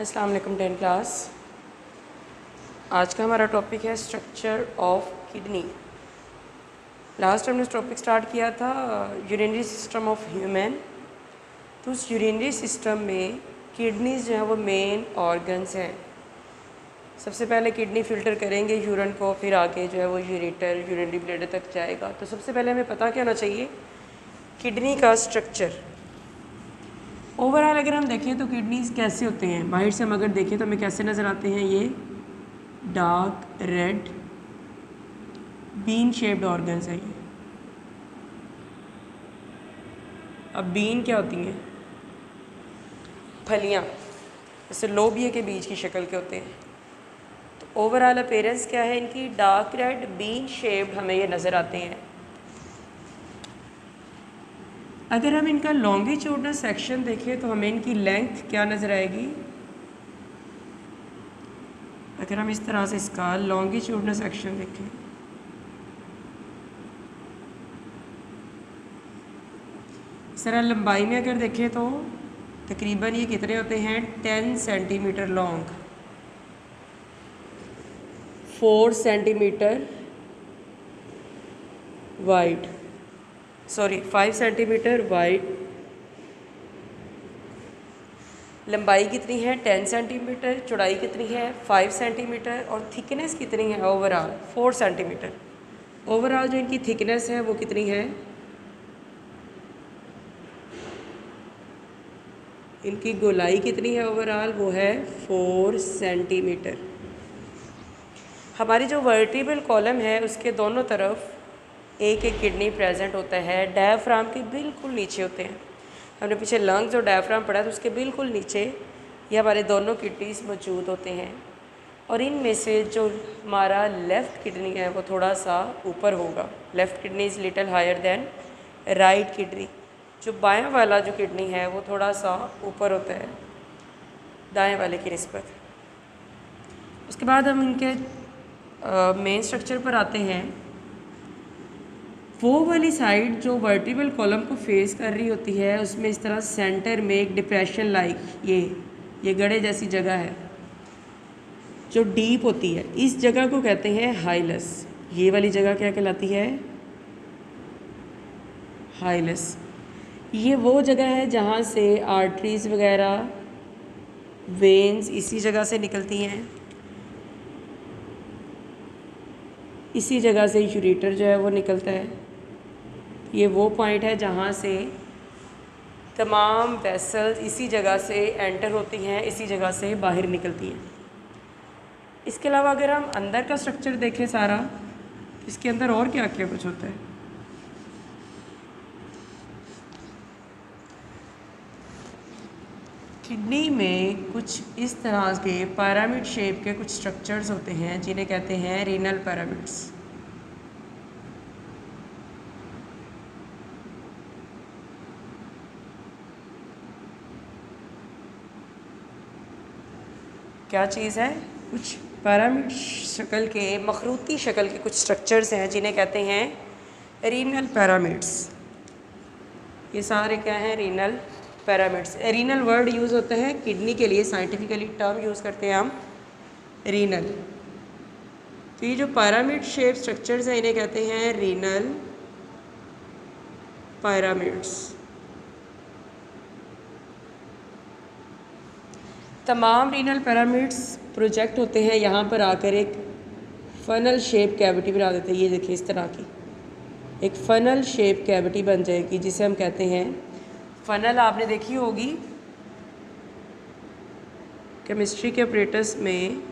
अस्सलाम वालेकुम 10 क्लास। आज का हमारा टॉपिक है स्ट्रक्चर ऑफ किडनी। लास्ट हमने टॉपिक स्टार्ट किया था यूरिनरी सिस्टम ऑफ ह्यूमन। तो उस यूरिनरी सिस्टम में किडनीज जो है वो मेन ऑर्गन्स हैं। सबसे पहले किडनी फ़िल्टर करेंगे यूरिन को, फिर आगे जो है वो यूरेटर यूरिनरी ब्लैडर तक जाएगा। तो सबसे पहले हमें पता क्या होना चाहिए, किडनी का स्ट्रक्चर। ओवरऑल अगर हम देखें तो किडनीज कैसे होते हैं, बाहर से हम अगर देखें तो हमें कैसे नज़र आते हैं, ये dark red bean shaped organs हैं ये। अब बीन क्या होती हैं, फलियाँ, जैसे लोबिया के बीज की शक्ल के होते हैं। तो ओवरऑल अपीयरेंस क्या है इनकी, डार्क रेड बीन शेप्ड हमें ये नज़र आते हैं। अगर हम इनका लॉन्गिट्यूडनल सेक्शन देखें तो हमें इनकी लेंथ क्या नज़र आएगी। अगर हम इस तरह से इसका लॉन्गिट्यूडनल सेक्शन देखें, इस तरह लंबाई में अगर देखें तो तकरीबन ये कितने होते हैं, 10 centimetre long, 4 centimetre wide, 5 centimetre wide. लंबाई कितनी है, 10 सेंटीमीटर, चौड़ाई कितनी है, 5 सेंटीमीटर, और थिकनेस कितनी है ओवरऑल, 4 सेंटीमीटर। ओवरऑल जो इनकी थिकनेस है वो कितनी है, इनकी गोलाई कितनी है ओवरऑल, वो है 4 सेंटीमीटर। हमारी जो वर्टिब्रल कॉलम है उसके दोनों तरफ एक एक किडनी प्रेजेंट होता है, डायफ्राम के बिल्कुल नीचे होते हैं। हमने पीछे लंग्स और डायफ्राम पढ़ा, तो उसके बिल्कुल नीचे ये हमारे दोनों किडनीज मौजूद होते हैं। और इनमें से जो हमारा लेफ़्ट किडनी है वो थोड़ा सा ऊपर होगा, left kidney is little higher than right kidney. जो बायां वाला जो किडनी है वो थोड़ा सा ऊपर होता है दाएं वाले की निस्बत। उसके बाद हम इनके मेन स्ट्रक्चर पर आते हैं। वो वाली साइड जो वर्टिब्रल कॉलम को फेस कर रही होती है उसमें इस तरह सेंटर में एक डिप्रेशन लाइक ये गड्ढे जैसी जगह है जो डीप होती है, इस जगह को कहते हैं हाइलस। ये वाली जगह क्या कहलाती है, हाइलस। ये वो जगह है जहाँ से आर्टरीज़ वगैरह वेन्स इसी जगह से निकलती हैं, इसी जगह से यूरेटर जो है वो निकलता है। ये वो पॉइंट है जहाँ से तमाम वेसल्स इसी जगह से एंटर होती हैं, इसी जगह से बाहर निकलती हैं। इसके अलावा अगर हम अंदर का स्ट्रक्चर देखें सारा, इसके अंदर और क्या क्या कुछ होता है। किडनी में कुछ इस तरह के पिरामिड शेप के कुछ स्ट्रक्चर्स होते हैं जिन्हें कहते हैं रीनल पिरामिड्स। क्या चीज़ है, कुछ पिरामिड शक्ल के, मखरूती शक्ल के कुछ स्ट्रक्चर्स हैं जिन्हें कहते हैं रीनल पिरामिड्स। ये सारे क्या हैं, renal pyramids. Renal word use होता है किडनी के लिए, साइंटिफिकली टर्म यूज़ करते हैं हम रीनल। तो ये जो पिरामिड शेप स्ट्रक्चर्स हैं इन्हें कहते हैं रीनल पिरामिड्स। तमाम रीनल पिरामिड्स प्रोजेक्ट होते हैं यहाँ पर आकर एक फ़नल शेप कैविटी बना देते हैं। ये देखिए इस तरह की एक फ़नल शेप कैविटी बन जाएगी जिसे हम कहते हैं फ़नल। आपने देखी होगी केमिस्ट्री के ऑपरेटर्स में,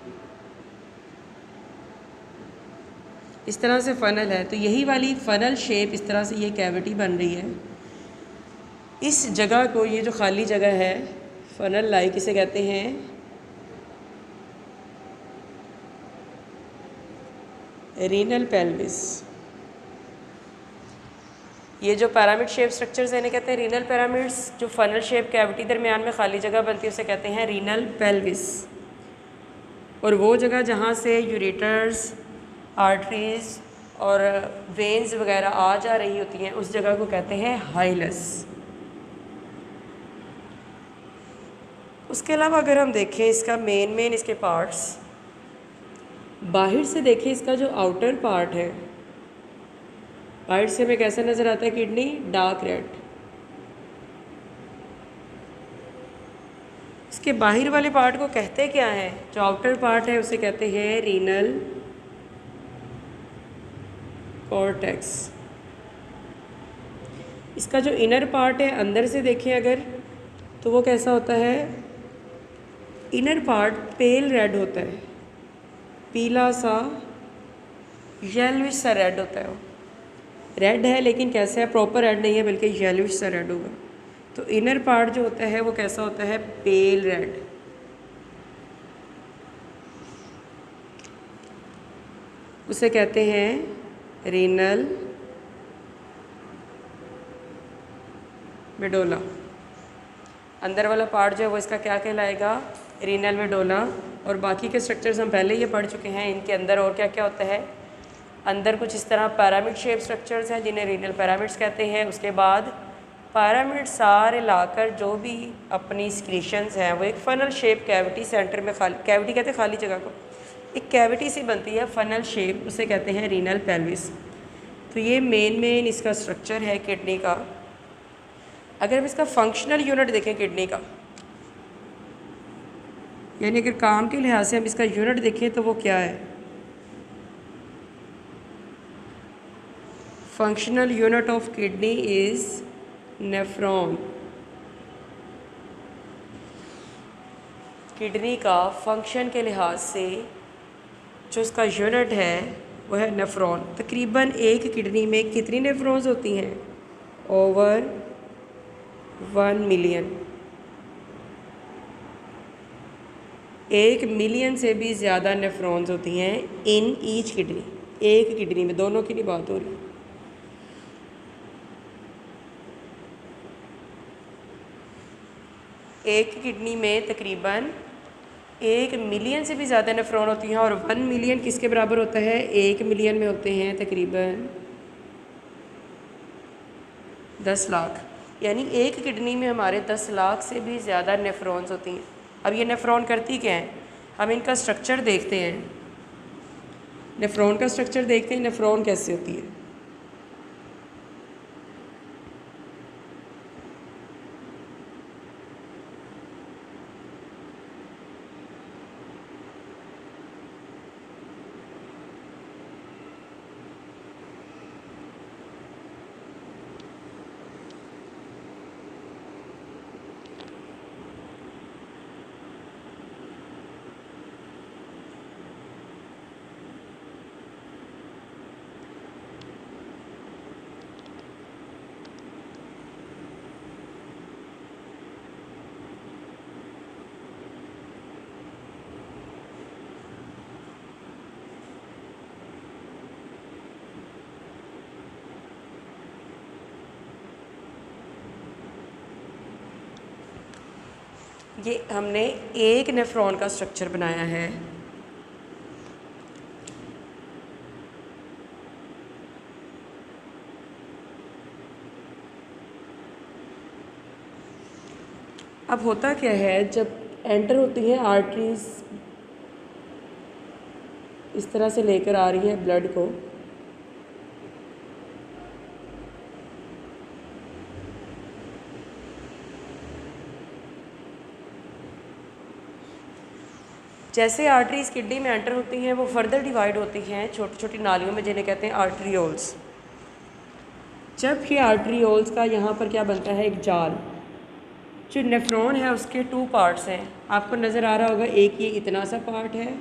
इस तरह से फ़नल है। तो यही वाली फ़नल शेप, इस तरह से ये कैविटी बन रही है। इस जगह को, ये जो खाली जगह है फ़नल लाइक, इसे कहते हैं रीनल पेल्विस। ये जो पिरामिड शेप स्ट्रक्चर्स हैं इन्हें कहते हैं रीनल पिरामिड्स। जो फ़नल शेप कैविटी दरमियान में खाली जगह बनती है उसे कहते हैं रीनल पेल्विस। और वो जगह जहाँ से यूरेटर्स, आर्टरीज़ और वेन्स वगैरह आ जा रही होती हैं उस जगह को कहते हैं हाइलस। उसके अलावा अगर हम देखें इसका मेन इसके पार्ट्स, बाहर से देखें इसका जो आउटर पार्ट है, बाहर से हमें कैसा नज़र आता है किडनी? Dark red. इसके बाहर वाले पार्ट को कहते क्या है? जो आउटर पार्ट है उसे कहते हैं रीनल कॉर्टेक्स। इसका जो इनर पार्ट है अंदर से देखें अगर, तो वो कैसा होता है? इनर पार्ट पेल रेड होता है, पीला सा येलोइश सा रेड होता है। वो रेड है लेकिन कैसा है? प्रॉपर रेड नहीं है बल्कि येलोइश सा रेड होगा। तो इनर पार्ट जो होता है वो कैसा होता है? पेल रेड। उसे कहते हैं रीनल मेडोला। अंदर वाला पार्ट जो है वो इसका क्या कहलाएगा? Renal medulla. और बाकी के स्ट्रक्चर्स हम पहले ये पढ़ चुके हैं। इनके अंदर और क्या क्या होता है? अंदर कुछ इस तरह पैरामिड शेप स्ट्रक्चर्स हैं जिन्हें रीनल पैरामिड्स कहते हैं। उसके बाद पैरामिड सारे लाकर जो भी अपनी सिक्रीशंस हैं वो एक फनल शेप कैविटी सेंटर में, खाली कैविटी कहते हैं खाली जगह को, एक कैविटी सी बनती है फनल शेप, उसे कहते हैं रीनल पेल्विस। तो ये मेन इसका स्ट्रक्चर है किडनी का। अगर हम इसका फंक्शनल यूनिट देखें किडनी का, यानी अगर काम के लिहाज से हम इसका यूनिट देखें तो वो क्या है? Functional unit of kidney is nephron. Kidney का फंक्शन के लिहाज से जो उसका यूनिट है वो है नेफ्रॉन। तकरीबन एक किडनी में कितनी नेफ्रॉन्स होती हैं? Over 1 million. 1 मिलियन से भी ज़्यादा नेफ्रॉन्स होती हैं इन ईच किडनी। एक किडनी में, दोनों की नहीं बात हो रही। एक किडनी में तकरीबन 1 मिलियन से भी ज़्यादा नेफ्रॉन होती हैं। और 1 मिलियन किसके बराबर होता है? 1 मिलियन में होते हैं तकरीबन 10 लाख। यानी एक किडनी में हमारे 10 लाख से भी ज़्यादा नेफ्रॉन्स होती हैं। अब ये नेफ्रॉन करती क्या है? हम इनका स्ट्रक्चर देखते हैं। नेफ्रॉन का स्ट्रक्चर देखते हैं, नेफ्रॉन कैसे होती है। ये हमने एक नेफ्रॉन का स्ट्रक्चर बनाया है। अब होता क्या है, जब एंटर होती है आर्टरीज इस तरह से लेकर आ रही है ब्लड को, जैसे आर्टरीज किडनी में एंटर होती हैं वो फर्दर डिवाइड होती हैं छोटी छोटी नालियों में जिन्हें कहते हैं आर्टरियोल्स। जब ये आर्टरियोल्स का यहाँ पर क्या बनता है, एक जाल। जो नेफ्रॉन है उसके 2 पार्ट्स हैं, आपको नज़र आ रहा होगा। एक ये इतना सा पार्ट है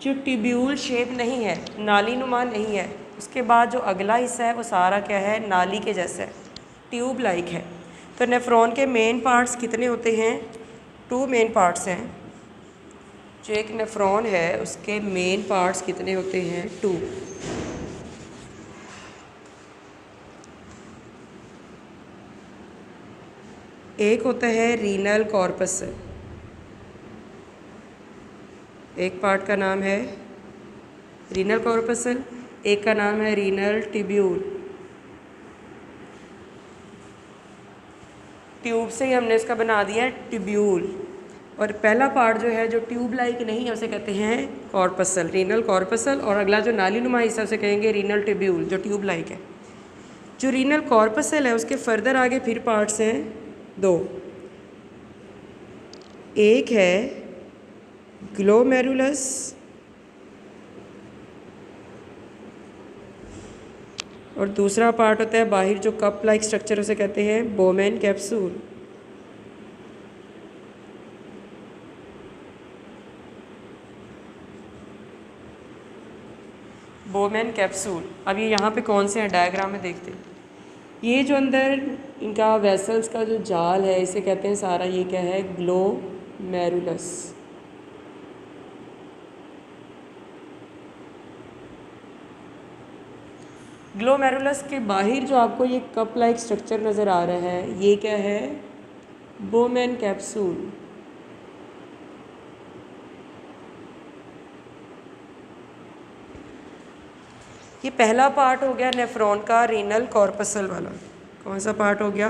जो ट्यूब्यूल शेप नहीं है, नाली नुमा नहीं है। उसके बाद जो अगला हिस्सा है वो सारा क्या है, नाली के जैसा है, ट्यूब लाइक है। तो नेफ्रॉन के मेन पार्ट्स कितने होते हैं? 2 मेन पार्ट्स हैं। जो एक नेफ्रॉन है उसके मेन पार्ट्स कितने होते हैं? 2। एक होता है रीनल कॉर्पसल, एक पार्ट का नाम है रीनल कॉर्पसल, एक का नाम है रीनल ट्यूब्यूल। ट्यूब से ही हमने इसका बना दिया है ट्यूब्यूल। और पहला पार्ट जो है जो ट्यूब लाइक नहीं है उसे कहते हैं कॉर्पसल, रीनल कॉर्पसल। और अगला जो नाली नुमा हिस्सा उसे कहेंगे रीनल ट्यूब्यूल, जो ट्यूब लाइक है। जो रीनल कॉर्पसल है उसके फर्दर आगे फिर पार्ट्स हैं दो। एक है ग्लोमेरुलस और दूसरा पार्ट होता है बाहर जो कप लाइक स्ट्रक्चर उसे कहते हैं बोमेन कैप्सूल। Bowman capsule. अब ये यहाँ पे कौन से हैं डायग्राम में देखते हैं। ये जो अंदर इनका वेसल्स का जो जाल है इसे कहते हैं सारा, ये क्या है, ग्लोमेरुलस। ग्लोमेरुलस के बाहर जो आपको ये कप लाइक स्ट्रक्चर नज़र आ रहा है ये क्या है, बोमेन कैप्सूल। ये पहला पार्ट हो गया नेफ्रॉन का रीनल कॉर्पसल वाला। कौन सा पार्ट हो गया,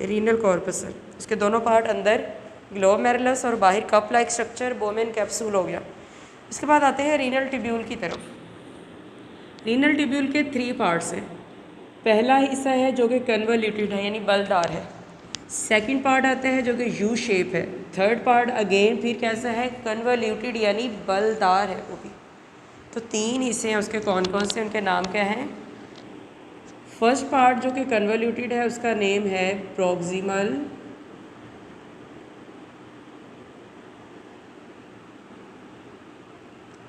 रीनल कॉर्पसल। उसके दोनों पार्ट अंदर ग्लोमेरुलस और बाहर cup like structure Bowman capsule हो गया। इसके बाद आते हैं रीनल ट्यूब्यूल की तरफ। रीनल ट्यूब्यूल के 3 पार्ट्स हैं। पहला हिस्सा है जो कि कन्वोल्यूटेड है यानी बलदार है। सेकंड पार्ट आता है जो कि यू शेप है। थर्ड पार्ट अगेन फिर कैसा है, कन्वोल्यूटेड यानी बलदार है वो भी। तो 3 हिस्से हैं उसके, कौन कौन से, उनके नाम क्या हैं। फर्स्ट पार्ट जो कि कन्वोल्यूटेड है उसका नेम है प्रॉक्सिमल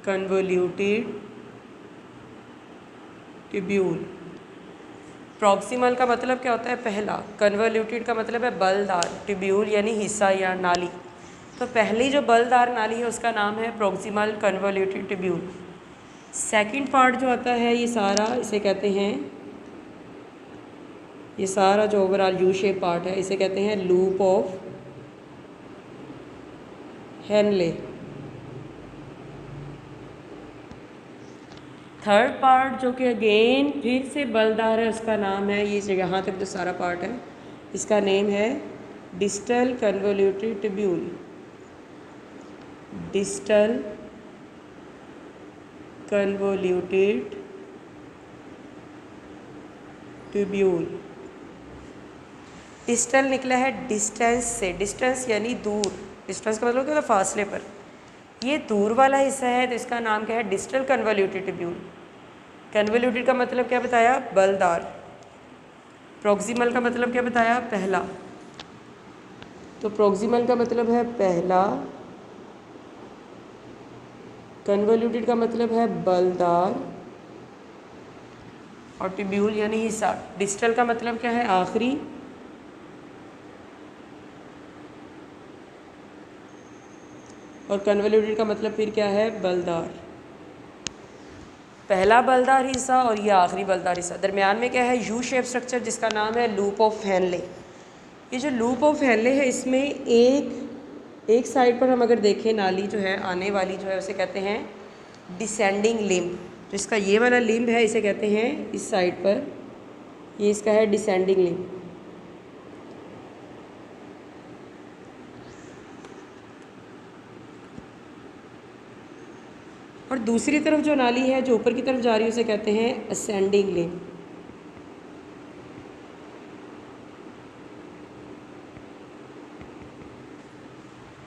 कन्वोल्यूटेड ट्यूब्यूल। प्रॉक्सिमल का मतलब क्या होता है, पहला। कन्वोल्यूटेड का मतलब है बलदार, ट्यूब्यूल यानी हिस्सा या नाली। तो पहली जो बलदार नाली है उसका नाम है proximal convoluted tubule. Second part जो आता है ये सारा, इसे कहते हैं, ये सारा जो ओवरऑल यू शेप पार्ट है इसे कहते हैं loop of Henle. Third part जो कि अगेन फिर से बलदार है उसका नाम है, ये जो यहाँ तक जो सारा पार्ट है इसका नेम है distal convoluted tubule. Distal convoluted tubule. Distal निकला है डिस्टेंस से, डिस्टेंस यानी दूर। डिस्टेंस का मतलब क्या होता है, फासले पर। ये दूर वाला हिस्सा है तो इसका नाम क्या है, डिस्टल कन्वोल्यूटेड ट्यूब्यूल। कन्वोल्यूटेड का मतलब क्या बताया, बलदार। प्रॉक्सिमल का मतलब क्या बताया, पहला। तो प्रॉक्सिमल का मतलब है पहला, कन्वोल्यूटेड का मतलब है बलदार और ट्यूब्यूल यानी हिस्सा। डिस्टल का मतलब क्या है, आखिरी। और कन्वोल्यूटेड का मतलब फिर क्या है, बलदार। पहला बलदार हिस्सा और ये आखिरी बलदार हिस्सा। दरमियान में क्या है, यू शेप स्ट्रक्चर जिसका नाम है लूप ऑफ हेनले। ये जो लूप ऑफ हेनले है इसमें एक साइड पर हम अगर देखें नाली जो है आने वाली जो है उसे कहते हैं डिसेंडिंग लिम्ब। तो इसका ये वाला लिम्ब है इसे कहते हैं, इस साइड पर ये इसका है डिसेंडिंग लिम्ब। और दूसरी तरफ जो नाली है जो ऊपर की तरफ जा रही है उसे कहते हैं असेंडिंग लिम्ब।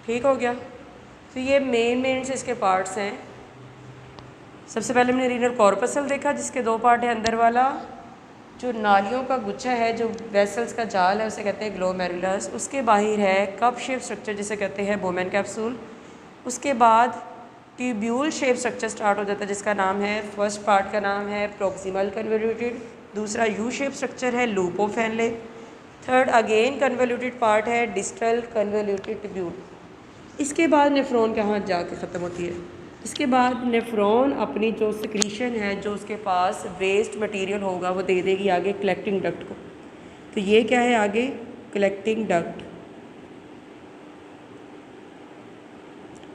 ठीक हो गया। तो ये मेन से इसके पार्ट्स हैं। सबसे पहले हमने रीनल कॉर्पसल देखा जिसके 2 पार्ट है। अंदर वाला जो नालियों का गुच्छा है, जो वेसल्स का जाल है उसे कहते हैं ग्लोमेरुलस। उसके बाहर है कप शेप स्ट्रक्चर जिसे कहते हैं बोमेन कैप्सूल। उसके बाद ट्यूब्यूल शेप स्ट्रक्चर स्टार्ट हो जाता है जिसका नाम है, फर्स्ट पार्ट का नाम है प्रॉक्सिमल कन्वोल्यूटेड, दूसरा यू शेप स्ट्रक्चर है loop of Henle, third again convoluted part है डिस्टल कन्वोल्यूटेड ट्यूब्यूल। इसके बाद नेफ्रॉन कहाँ जाके ख़त्म होती है, इसके बाद नेफ्रॉन अपनी जो सिक्रीशन है, जो उसके पास वेस्ट मटेरियल होगा वो दे देगी आगे कलेक्टिंग डक्ट को। तो ये क्या है आगे, कलेक्टिंग डक्ट।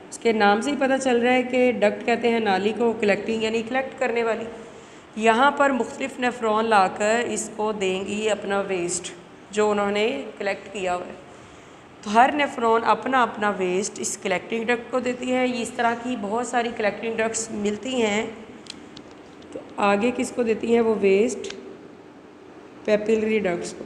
उसके नाम से ही पता चल रहा है कि डक्ट कहते हैं नाली को, कलेक्टिंग यानी कलेक्ट करने वाली। यहाँ पर मुख्तलिफ नेफ्रॉन लाकर इसको देंगी अपना वेस्ट। जो उन्होंने कलेक्ट किया हुआ है। तो हर नेफ्रॉन अपना अपना वेस्ट इस कलेक्टिंग डक्ट को देती है। इस तरह की बहुत सारी कलेक्टिंग डक्ट्स मिलती हैं। तो आगे किसको देती हैं वो वेस्ट? पेपिलरी डक्ट्स को।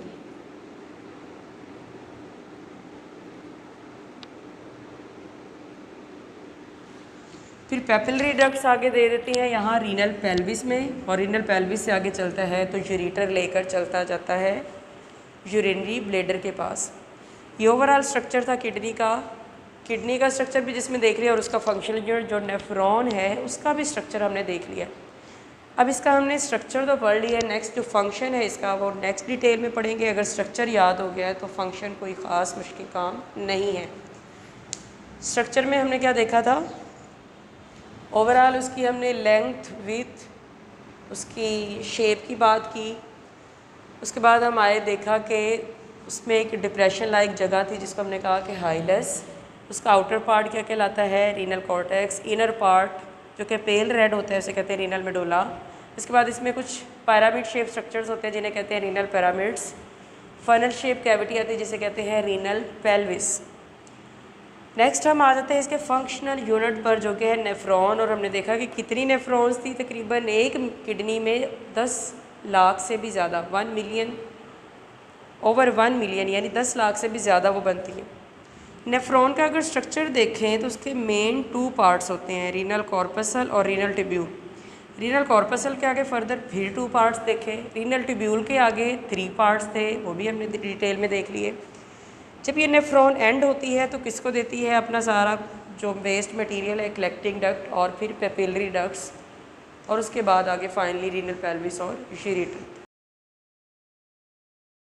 फिर पेपिलरी डक्ट्स आगे दे देती हैं यहाँ रीनल पेल्विस में, और रीनल पेल्विस से आगे चलता है तो यूरेटर लेकर चलता जाता है यूरिनरी ब्लेडर के पास। ये ओवरऑल स्ट्रक्चर था किडनी का। किडनी का स्ट्रक्चर भी जिसमें देख लिया, और उसका फंक्शनल यूनिट जो नेफ्रॉन है उसका भी स्ट्रक्चर हमने देख लिया। अब इसका हमने स्ट्रक्चर तो पढ़ लिया, नेक्स्ट जो फंक्शन है इसका वो नेक्स्ट डिटेल में पढ़ेंगे। अगर स्ट्रक्चर याद हो गया है तो फंक्शन कोई ख़ास मुश्किल काम नहीं है। स्ट्रक्चर में हमने क्या देखा था? ओवरऑल उसकी हमने लेंथ, विड्थ, उसकी शेप की बात की। उसके बाद हम आए, देखा कि उसमें एक डिप्रेशन लाइक जगह थी जिसको हमने कहा कि हाइलस। उसका आउटर पार्ट क्या कहलाता है? Renal cortex. इनर पार्ट जो कि पेल रेड होता है उसे कहते हैं रीनल मेडुला। इसके बाद इसमें कुछ पिरामिड शेप स्ट्रक्चर्स होते हैं जिन्हें कहते हैं renal pyramids. Funnel shape cavity आती है जिसे कहते हैं रीनल पेल्विस। नेक्स्ट हम आ जाते हैं इसके फंक्शनल यूनिट पर जो कि है नेफ्रॉन। और हमने देखा कि कितनी नेफ्रॉन्स थी? तकरीबन एक किडनी में 10 लाख से भी ज़्यादा, 1 मिलियन, ओवर 1 मिलियन यानी 10 लाख से भी ज़्यादा वो बनती है। नेफ्रॉन का अगर स्ट्रक्चर देखें तो उसके मेन 2 पार्ट्स होते हैं, रीनल कॉर्पसल और रीनल ट्यूब्यूल। रीनल कॉर्पसल के आगे फर्दर फिर 2 पार्ट्स देखे। रीनल ट्यूब्यूल के आगे 3 पार्ट्स थे, वो भी हमने डिटेल में देख लिए। जब ये नेफ्रॉन एंड होती है तो किसको देती है? अपना सारा जो वेस्ट मटेरियल है, कलेक्टिंग डक्ट और फिर पेपिलरी डक्ट्स, और उसके बाद आगे फाइनली रीनल पेल्विस और यूरेटर।